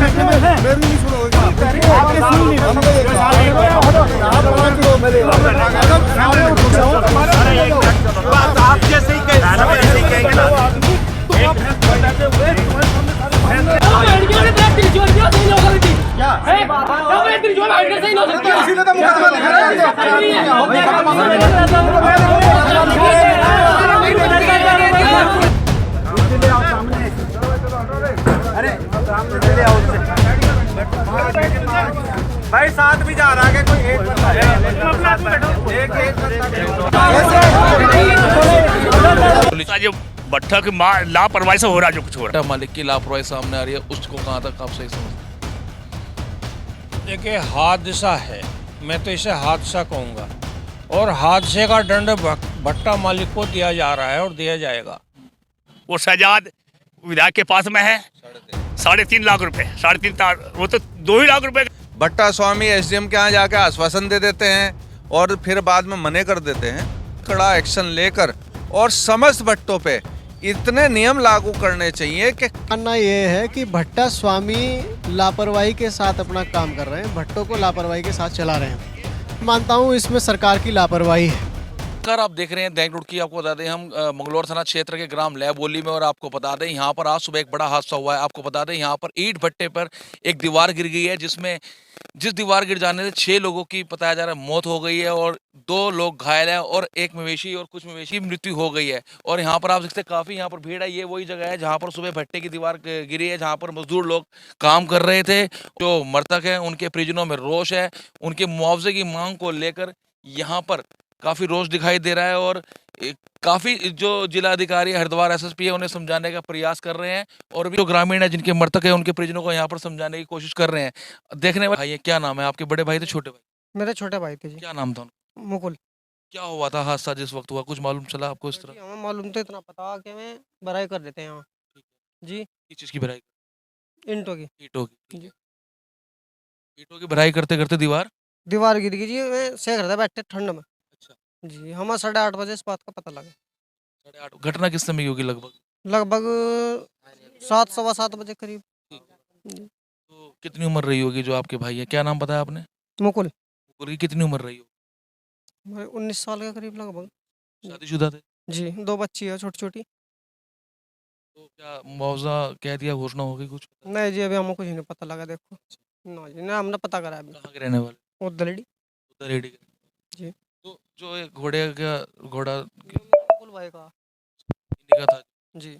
मेरी नहीं सुनोगे आप जैसे ही कहेंगे ना भाई साथ भी जा रहा है कोई एक बंदा जो भट्टा की लापरवाही से हो रहा है, जो कुछ हो रहा भट्टा मालिक की लापरवाही सामने आ रही है, उसको कहाँ तक आप सही समझते हैं? देखिए, हादसा है, मैं तो इसे हादसा कहूँगा, और हादसे का दंड भट्टा मालिक को दिया जा रहा है और दिया जाएगा। वो शहजाद विधायक के पास में है 3.5 लाख रुपए, 3.5 वो तो 2 ही लाख रुपए। भट्टा स्वामी एसडीएम के यहाँ जाके आश्वासन दे देते हैं और फिर बाद में मने कर देते हैं। कड़ा एक्शन लेकर और समस्त भट्टों पे इतने नियम लागू करने चाहिए कि मानना ये है कि भट्टा स्वामी लापरवाही के साथ अपना काम कर रहे हैं, भट्टों को लापरवाही के साथ चला रहे हैं। मानता हूँ इसमें सरकार की लापरवाही है। नमस्कार, आप देख रहे हैं दैनिक रुड़की। आपको बता दें हम मंगलौर थाना क्षेत्र के ग्राम लैबोली में, और आपको बता दें यहाँ पर आज सुबह एक बड़ा हादसा हुआ है। आपको बता दें यहाँ पर ईंट भट्टे पर एक दीवार गिर गई है, जिस दीवार गिर जाने से 6 लोगों की बताया जा रहा है मौत हो गई है और 2 लोग घायल हैं और एक मवेशी और कुछ मवेशी की मृत्यु हो गई है। और यहाँ पर आप देखते हैं काफ़ी यहाँ पर भीड़ है। ये वही जगह है जहाँ पर सुबह भट्टे की दीवार गिरी है, जहाँ पर मजदूर लोग काम कर रहे थे। जो मृतक हैं उनके परिजनों में रोष है, उनके मुआवजे की मांग को लेकर यहाँ पर काफी रोष दिखाई दे रहा है। और काफी जो जिला अधिकारी हरिद्वार एसएसपी है उन्हें समझाने का प्रयास कर रहे हैं, और भी जो ग्रामीण है जिनके मृतक है उनके परिजनों को यहाँ पर समझाने की कोशिश कर रहे हैं। देखने वाले भाई, क्या नाम है आपके? बड़े भाई थे छोटे भाई? मेरे छोटे भाई थे जी। क्या नाम था उनका? मुकुल। क्या हुआ था हादसा जिस वक्त हुआ, कुछ मालूम चला आपको इस तरह? हमें मालूम तो इतना पता कि हमें भराई कर देते हैं यहाँ जी, किस चीज की भराई? ईंटों की। ईंटों की। जी। ईंटों की भराई करते करते दीवार गिर गई जी, मैं सेक रहा था बैठे ठंड में। अच्छा। जी, हमें 8:30 बजे इस बात का पता लगा। 8:30। घटना किस समय की होगी लगभग? लगभग 7, सवा 7 बजे करीब। जी। तो कितनी उम्र रही होगी जो आपके भाई है? क्या नाम बताया आपने? मुकुल। मुकुल की कितनी उम्र रही होगी? मेरे 19 साल के करीब लगभग। शादीशुदा थे? जी, 2 बच्ची है छोटी छोटी। तो क्या मुआवजा कह दिया, घोषणा हो गई कुछ? नहीं जी, अभी हमें कुछ नहीं पता लगा। देखो ना जी, ना हमने पता करा अभी। कहाँ के रहने वाले? वो दलड़ी। उधर रेडी के। जी। तो जो एक घोड़ा मुकुल भाई का। इन्हीं का था? जी।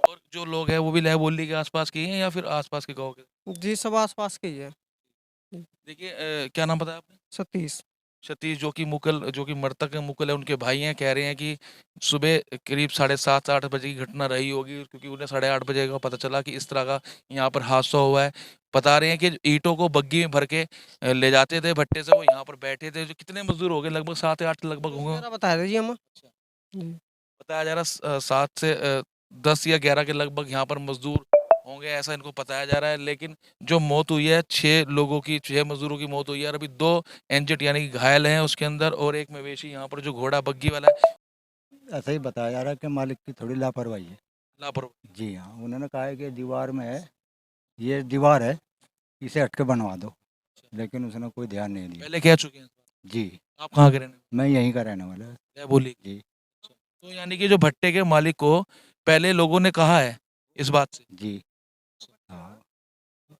और जो लोग हैं वो भी लहबोली के आसपास के ही हैं या फिर आसपास के गांव के? जी, सब आस-पास के ही है। देखिए, क्या नाम बताया आपने? सतीश। सतीश, जो कि मृतक है, मुकुल है, उनके भाई हैं। कह रहे हैं कि सुबह करीब 7:30-8 बजे की घटना रही होगी, क्योंकि उन्हें 8:30 बजे का पता चला कि इस तरह का यहाँ पर हादसा हुआ है। बता रहे हैं कि ईंटों को बग्गी में भर के ले जाते थे भट्टे से, वो यहाँ पर बैठे थे। जो कितने मजदूर हो गए? लगभग 7 या 8 लगभग होंगे। मेरा बताया था जी हम। जी। बताया जा रहा 7 से 10 या 11 के लगभग यहाँ पर मजदूर होंगे, ऐसा इनको बताया जा रहा है। लेकिन जो मौत हुई है 6 लोगों की, 6 मजदूरों की मौत हुई है, और अभी 2 इंजर्ड यानी कि घायल हैं उसके अंदर, और एक मवेशी यहाँ पर जो घोड़ा बग्गी वाला है। ऐसा ही बताया जा रहा है कि मालिक की थोड़ी लापरवाही है। लापरवाही? जी हाँ, उन्होंने कहा है कि दीवार में है, ये दीवार है, इसे हट के बनवा दो, लेकिन उसने कोई ध्यान नहीं दिया। पहले कह चुके हैं? जी, आप कहाँ के रहने मैं यहीं का रहने वाला है। वाले? बोली जी। तो यानी कि जो भट्टे के मालिक को पहले लोगों ने कहा है इस बात से? जी हाँ।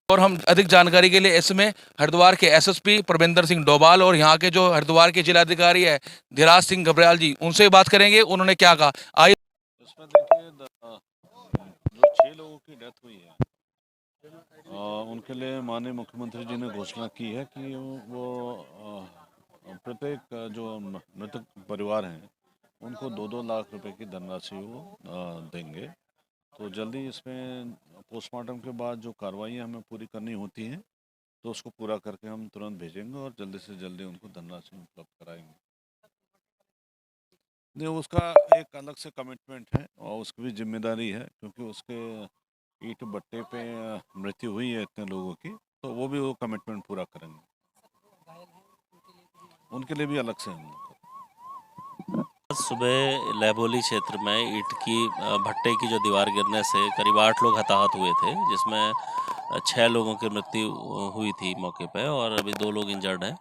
और हम अधिक जानकारी के लिए इसमें हरिद्वार के एसएसपी प्रविंदर सिंह डोभाल और यहाँ के जो हरिद्वार के जिलाधिकारी है धीराज सिंह घबराल जी, उनसे बात करेंगे, उन्होंने क्या कहा। आइए। इसमें देखिए, जो 6 लोगों की डेथ हुई है, उनके लिए माननीय मुख्यमंत्री जी ने घोषणा की है कि वो प्रत्येक जो मृतक परिवार हैं उनको 2-2 लाख रुपए की धनराशि वो देंगे। तो जल्दी इसमें पोस्टमार्टम के बाद जो कार्रवाई हमें पूरी करनी होती हैं तो उसको पूरा करके हम तुरंत भेजेंगे और जल्दी से जल्दी उनको धनराशि उपलब्ध कराएंगे। नहीं, उसका एक अलग से कमिटमेंट है और उसकी भी जिम्मेदारी है, क्योंकि उसके ईंट भट्टे पे मृत्यु हुई है इतने लोगों की, तो वो भी वो कमिटमेंट पूरा करेंगे। उनके लिए भी अलग से होंगे। सुबह लैबोली क्षेत्र में ईंट की भट्टे की जो दीवार गिरने से करीब 8 लोग हताहत हुए थे, जिसमें 6 लोगों की मृत्यु हुई थी मौके पे और अभी 2 लोग इंजर्ड हैं।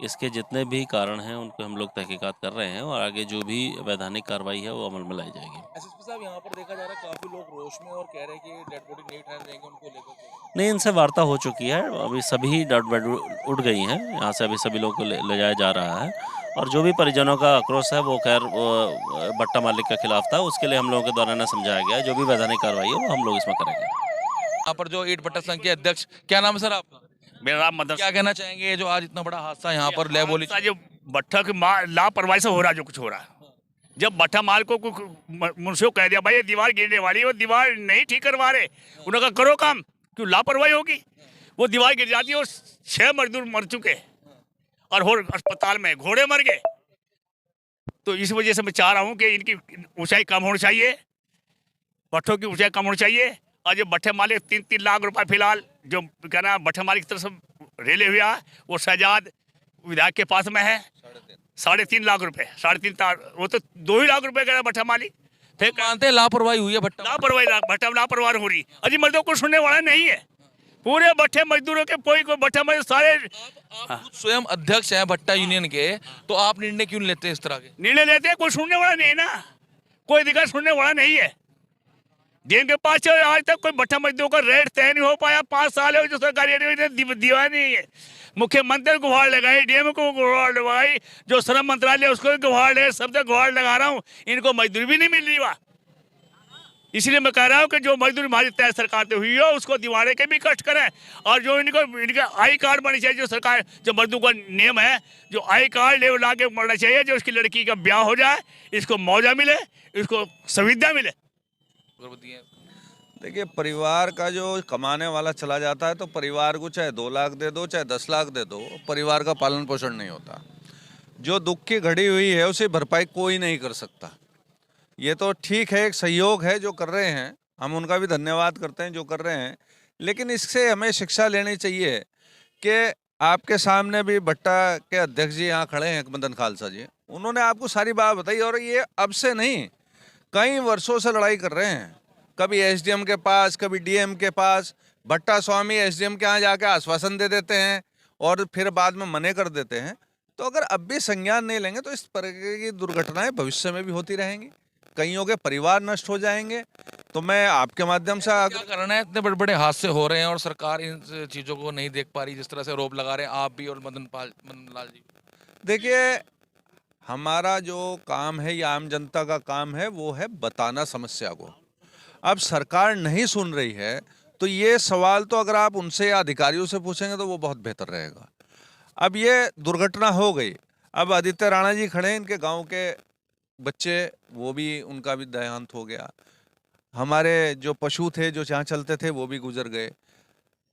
इसके जितने भी कारण हैं उन पे हम लोग तहकीकात कर रहे हैं और आगे जो भी वैधानिक कार्रवाई है वो अमल में लाई जाएगी। एसएसपी साहब, यहाँ पर देखा जा रहा है काफी लोग रोष में और कह रहे हैं कि डेड बॉडी नहीं ठहर देंगे उनको लेकर। नहीं, इनसे वार्ता हो चुकी है, अभी सभी डेड बेड उठ गई हैं, यहाँ से अभी सभी लोगों को ले जाया जा रहा है और जो भी परिजनों का आक्रोश है वो खैर भट्टा मालिक के खिलाफ था, उसके लिए हम लोगों के द्वारा न समझाया गया है। जो भी वैधानिक कार्रवाई है वो हम लोग इसमें करेंगे। यहाँ पर जो ईट भट्टा संघ के अध्यक्ष, क्या नाम है सर आपका? मेरा नाम मदन। क्या कहना चाहेंगे जो आज इतना बड़ा हादसा यहाँ पर लैबोली? जो भट्टा की लापरवाही से हो रहा, जो कुछ हो रहा है, जब भट्टा माल को मुंशी को कह दिया भाई ये दीवार गिरने वाली है, वो दीवार नहीं ठीक करवा रहे, उन्होंने कहा करो काम, क्यों लापरवाही होगी? वो दीवार गिर जाती है और 6 मजदूर मर चुके और अस्पताल में घोड़े मर गए। तो इस वजह से मैं चाह रहा हूँ कि इनकी ऊंचाई कम होनी चाहिए, भट्टों की ऊंचाई कम होनी चाहिए। और जो भट्टे मालिक 3-3 लाख रुपए फिलहाल जो कहना भट्टे मालिक की तरफ से रेले हुआ है, वो शहजाद विधायक के पास में है 3.5 लाख रुपए, 3.5, वो तो 2 ही लाख रुपए कह रहा भट्टा मालिक। फिर मानते हैं लापरवाही हुई है भट्टा लापरवाही हो रही। अजी मर्दों को सुनने वाला नहीं है, पूरे भट्टे मजदूरों के कोई भट्टा मजदूर सारे। आप खुद स्वयं अध्यक्ष हैं भट्टा यूनियन के, तो आप निर्णय क्यों लेते हैं इस तरह के? निर्णय लेते हैं, कोई सुनने वाला नहीं है ना, कोई अधिकार सुनने वाला नहीं है। डीएम के पास आज तक कोई भट्टा मजदूर का रेट तय नहीं हो पाया, 5 साल है जो सरकारी दिया नहीं है। मुख्यमंत्री को गुहार लगाई, डीएम को गुहार लगाई, जो श्रम मंत्रालय उसको गुहार लगे, सब तक गुहार लगा रहा हूँ, इनको मजदूरी भी नहीं मिल रही वहाँ। इसलिए मैं कह रहा हूँ कि जो मजदूरी हमारी तय सरकार से हुई हो उसको दिवारे के भी कष्ट करें, और जो इनका आई कार्ड बननी चाहिए, जो सरकार जो मजदूर का नियम है, जो आई कार्ड ले ला के बनना चाहिए, जो उसकी लड़की का ब्याह हो जाए, इसको मुआवजा मिले, इसको सुविधा मिले। देखिए, परिवार का जो कमाने वाला चला जाता है तो परिवार को चाहे 2 लाख दे दो चाहे 10 लाख दे दो, परिवार का पालन पोषण नहीं होता। जो दुख की घड़ी हुई है उसे भरपाई कोई नहीं कर सकता। ये तो ठीक है, एक सहयोग है जो कर रहे हैं, हम उनका भी धन्यवाद करते हैं जो कर रहे हैं, लेकिन इससे हमें शिक्षा लेनी चाहिए कि आपके सामने भी भट्टा के अध्यक्ष जी यहाँ खड़े हैं, मदन खालसा जी, उन्होंने आपको सारी बात बताई और ये अब से नहीं कई वर्षों से लड़ाई कर रहे हैं, कभी एसडीएम के पास, कभी डीएम के पास। भट्टा स्वामी एसडीएम के यहाँ जाके आश्वासन दे देते हैं और फिर बाद में मने कर देते हैं। तो अगर अब भी संज्ञान नहीं लेंगे तो इस प्रकार की दुर्घटनाएं भविष्य में भी होती रहेंगी, कईयों के परिवार नष्ट हो जाएंगे। तो मैं आपके माध्यम से क्या करना है, इतने बड़े बड़े हादसे हो रहे हैं और सरकार इन चीज़ों को नहीं देख पा रही, जिस तरह से आरोप लगा रहे हैं आप भी और मदन लाल जी। देखिए, हमारा जो काम है या आम जनता का काम है वो है बताना समस्या को। अब सरकार नहीं सुन रही है तो ये सवाल तो अगर आप उनसे या अधिकारियों से पूछेंगे तो वो बहुत बेहतर रहेगा। अब ये दुर्घटना हो गई, अब आदित्य राणा जी खड़े हैं, इनके गांव के बच्चे, वो भी उनका भी देहांत हो गया। हमारे जो पशु थे जो जहाँ चलते थे वो भी गुजर गए।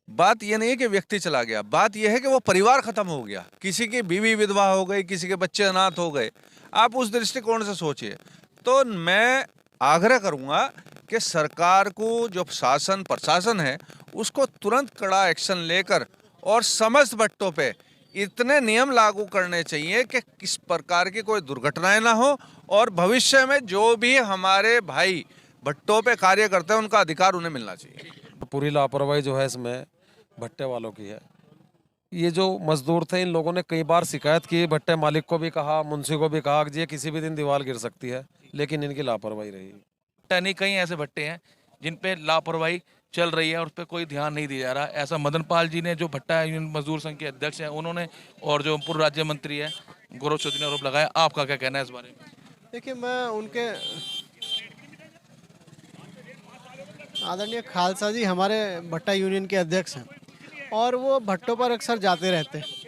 बात ये नहीं है कि व्यक्ति चला गया, बात यह है कि वो परिवार खत्म हो गया, किसी की बीवी विधवा हो गई, किसी के बच्चे अनाथ हो गए। आप उस दृष्टिकोण से सोचिए। तो मैं आग्रह करूंगा कि सरकार को जो शासन प्रशासन है उसको तुरंत कड़ा एक्शन लेकर और समस्त भट्टों पे इतने नियम लागू करने चाहिए कि किस प्रकार की कोई दुर्घटनाएं ना हो और भविष्य में जो भी हमारे भाई भट्टों पे कार्य करते हैं उनका अधिकार उन्हें मिलना चाहिए। पूरी लापरवाही जो है इसमें भट्टे वालों की है। ये जो मजदूर थे इन लोगों ने कई बार शिकायत की, भट्टे मालिक को भी कहा, मुंशी को भी कहा कि ये किसी भी दिन दीवार गिर सकती है, लेकिन इनकी लापरवाही रही। नहीं, कई ऐसे भट्टे हैं जिन पे लापरवाही चल रही है और उस पर कोई ध्यान नहीं दिया जा रहा। ऐसा मदन पाल जी ने, जो भट्टा यूनियन मजदूर संघ के अध्यक्ष हैं, उन्होंने, और जो पूर्व राज्य मंत्री है गौरव चौधरी ने आरोप लगाया। आपका क्या कहना है इस बारे में? देखिए, मैं उनके आदरणीय खालसा जी हमारे भट्टा यूनियन के अध्यक्ष हैं और वो भट्टों पर अक्सर जाते रहते हैं।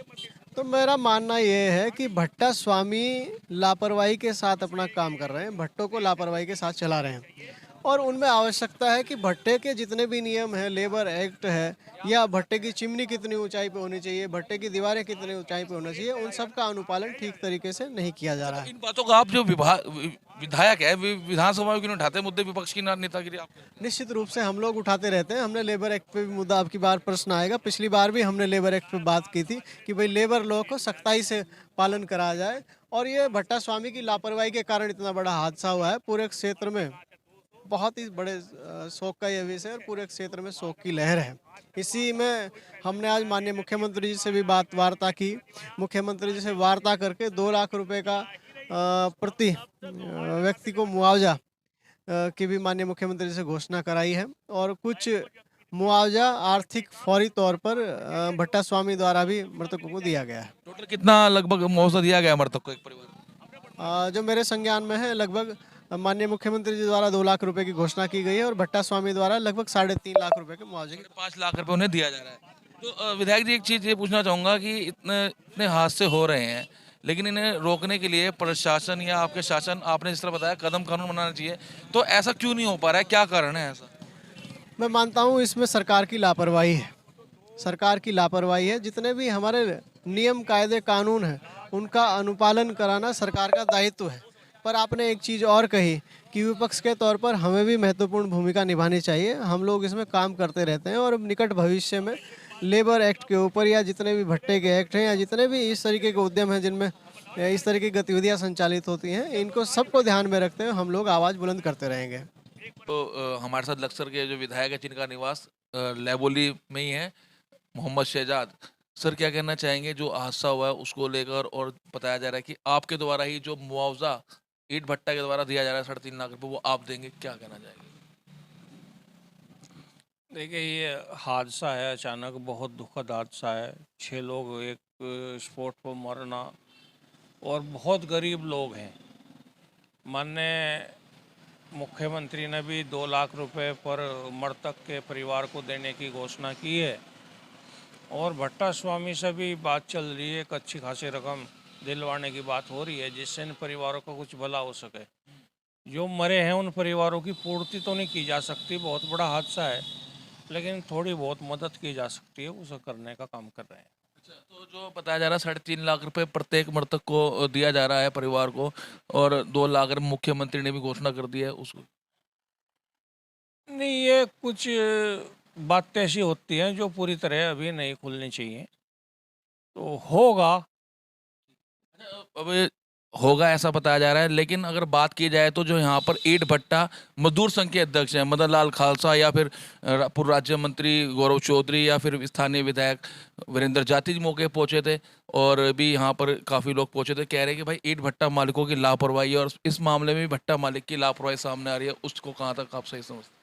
तो मेरा मानना ये है कि भट्टा स्वामी लापरवाही के साथ अपना काम कर रहे हैं, भट्टों को लापरवाही के साथ चला रहे हैं और उनमें आवश्यकता है कि भट्टे के जितने भी नियम हैं, लेबर एक्ट है या भट्टे की चिमनी कितनी ऊंचाई पे होनी चाहिए, भट्टे की दीवारें कितनी ऊंचाई पे होना चाहिए, उन सब का अनुपालन ठीक तरीके से नहीं किया जा रहा है। इन बातों का आप जो विधायक है, विधानसभा में क्यों उठाते मुद्दे, विपक्ष की नेतागिरी? आप निश्चित रूप से हम लोग उठाते रहते हैं। हमने लेबर एक्ट पे भी मुद्दा, अब की बार प्रश्न आएगा, पिछली बार भी हमने लेबर एक्ट पे बात की थी कि भाई लेबर लॉ को सख्ताई से पालन कराया जाए। और ये भट्टा स्वामी की लापरवाही के कारण इतना बड़ा हादसा हुआ है। पूरे क्षेत्र में बहुत ही बड़े शोक का ये विषय है और पूरे क्षेत्र में शोक की लहर है। इसी में हमने आज माननीय मुख्यमंत्री जी से भी वार्ता की। मुख्यमंत्री जी से वार्ता करके 2 लाख रुपए का प्रति व्यक्ति को मुआवजा की भी माननीय मुख्यमंत्री जी से घोषणा कराई है और कुछ मुआवजा आर्थिक फौरी तौर पर भट्टा स्वामी द्वारा भी मृतकों को दिया गया है। टोटल कितना लगभग मुआवजा दिया गया मृतक को एक परिवार को? जो मेरे संज्ञान में है लगभग माननीय मुख्यमंत्री जी द्वारा 2 लाख रुपए की घोषणा की गई है और भट्टा स्वामी द्वारा लगभग 3.5 लाख रुपए के मुआवजे की 5 लाख रुपए उन्हें दिया जा रहा है। तो विधायक जी एक चीज ये पूछना चाहूंगा कि इतने हादसे हो रहे हैं लेकिन इन्हें रोकने के लिए प्रशासन या आपके शासन, आपने जिस तरह बताया कदम कानून बनाना चाहिए, तो ऐसा क्यों नहीं हो पा रहा है? क्या कारण है ऐसा? मैं मानता हूँ इसमें सरकार की लापरवाही है। सरकार की लापरवाही है। जितने भी हमारे नियम कायदे कानून हैं उनका अनुपालन कराना सरकार का दायित्व है। पर आपने एक चीज़ और कही कि विपक्ष के तौर पर हमें भी महत्वपूर्ण भूमिका निभानी चाहिए। हम लोग इसमें काम करते रहते हैं और निकट भविष्य में लेबर एक्ट के ऊपर या जितने भी भट्टे के एक्ट हैं या जितने भी इस तरीके के उद्यम हैं जिनमें इस तरह की गतिविधियां संचालित होती हैं, इनको सबको ध्यान में रखते हुए हम लोग आवाज़ बुलंद करते रहेंगे। तो हमारे साथ लक्सर के जो विधायक है जिनका निवास लैबोली में ही है, मोहम्मद शहजाद सर, क्या कहना चाहेंगे जो हादसा हुआ है उसको लेकर? और बताया जा रहा है कि आपके द्वारा ही जो मुआवजा ईट भट्टा के द्वारा दिया जा रहा है 3.5 लाख रुपए, वो आप देंगे, क्या कहना चाहेंगे? देखिए, ये हादसा है अचानक, बहुत दुखद हादसा है। 6 लोग एक स्पॉट पर मरना और बहुत गरीब लोग हैं। माननीय मुख्यमंत्री ने भी 2 लाख रुपए पर मृतक के परिवार को देने की घोषणा की है और भट्टा स्वामी से भी बात चल रही है। एक अच्छी खासी रकम दिलवाने की बात हो रही है जिससे इन परिवारों को कुछ भला हो सके। जो मरे हैं उन परिवारों की पूर्ति तो नहीं की जा सकती, बहुत बड़ा हादसा है, लेकिन थोड़ी बहुत मदद की जा सकती है, उसे करने का काम कर रहे हैं। अच्छा, तो जो बताया जा रहा है 3.5 लाख रुपए प्रत्येक मृतक को दिया जा रहा है परिवार को, और 2 लाख रुपए मुख्यमंत्री ने भी घोषणा कर दी है उसको। नहीं, ये कुछ बातें ऐसी होती हैं जो पूरी तरह अभी नहीं खुलनी चाहिए, तो होगा। अब होगा ऐसा बताया जा रहा है, लेकिन अगर बात की जाए तो जो यहाँ पर ईट भट्टा मजदूर संघ के अध्यक्ष हैं मदन लाल खालसा, या फिर पूर्व राज्य मंत्री गौरव चौधरी, या फिर स्थानीय विधायक वीरेंद्र जाति मौके पहुंचे थे, और भी यहाँ पर काफ़ी लोग पहुंचे थे। कह रहे हैं कि भाई ईट भट्टा मालिकों की लापरवाही, और इस मामले में भट्टा मालिक की लापरवाही सामने आ रही है, उसको कहाँ तक आप सही समझते?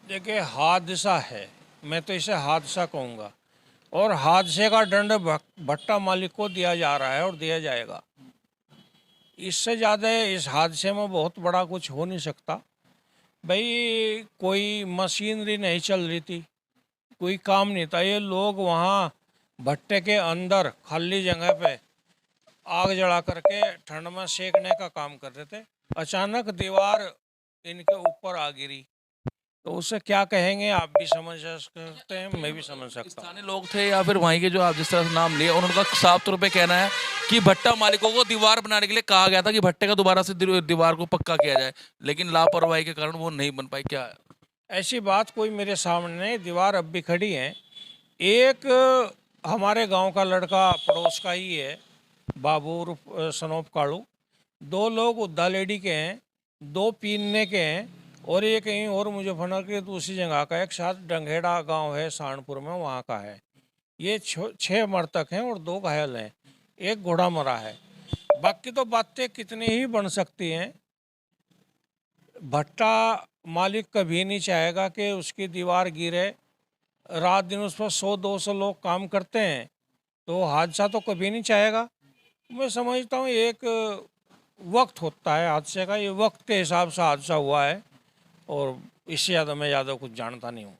देखिए, हादसा है, मैं तो इसे हादसा कहूँगा, और हादसे का दंड भट्टा मालिक को दिया जा रहा है और दिया जाएगा। इससे ज़्यादा इस हादसे में बहुत बड़ा कुछ हो नहीं सकता। भाई, कोई मशीनरी नहीं चल रही थी, कोई काम नहीं था, ये लोग वहाँ भट्टे के अंदर खाली जगह पे आग जला करके ठंड में सेकने का काम कर रहे थे। अचानक दीवार इनके ऊपर आ गिरी, तो उससे क्या कहेंगे आप भी समझ सकते हैं, मैं भी समझ सकता हूँ। स्थानीय लोग थे या फिर वहीं के जो आप जिस तरह से नाम लिए, और उनका साफ तौर पे कहना है कि भट्टा मालिकों को दीवार बनाने के लिए कहा गया था कि भट्टे का दोबारा से दीवार को पक्का किया जाए, लेकिन लापरवाही के कारण वो नहीं बन पाई। क्या है? ऐसी बात कोई मेरे सामने नहीं, दीवार अब भी खड़ी है। एक हमारे गांव का लड़का पड़ोस का ही है, बाबू उर्फ सनोप कालू। 2 लोग उद्दा लेडी के हैं, 2 पीने के हैं, और ये कहीं और मुजफ्फरनगर की दूसरी जगह का, एक साथ डंगेड़ा गांव है सहारनपुर में, वहाँ का है। ये 6 मृतक हैं और 2 घायल हैं, 1 घोड़ा मरा है। बाकी तो बातें कितनी ही बन सकती हैं। भट्टा मालिक कभी नहीं चाहेगा कि उसकी दीवार गिरे। रात दिन उस पर 100-200 लोग काम करते हैं, तो हादसा तो कभी नहीं चाहेगा। मैं समझता हूँ एक वक्त होता है हादसे का, ये वक्त के हिसाब से हादसा हुआ है, और इससे ज़्यादा मैं कुछ जानता नहीं हूँ।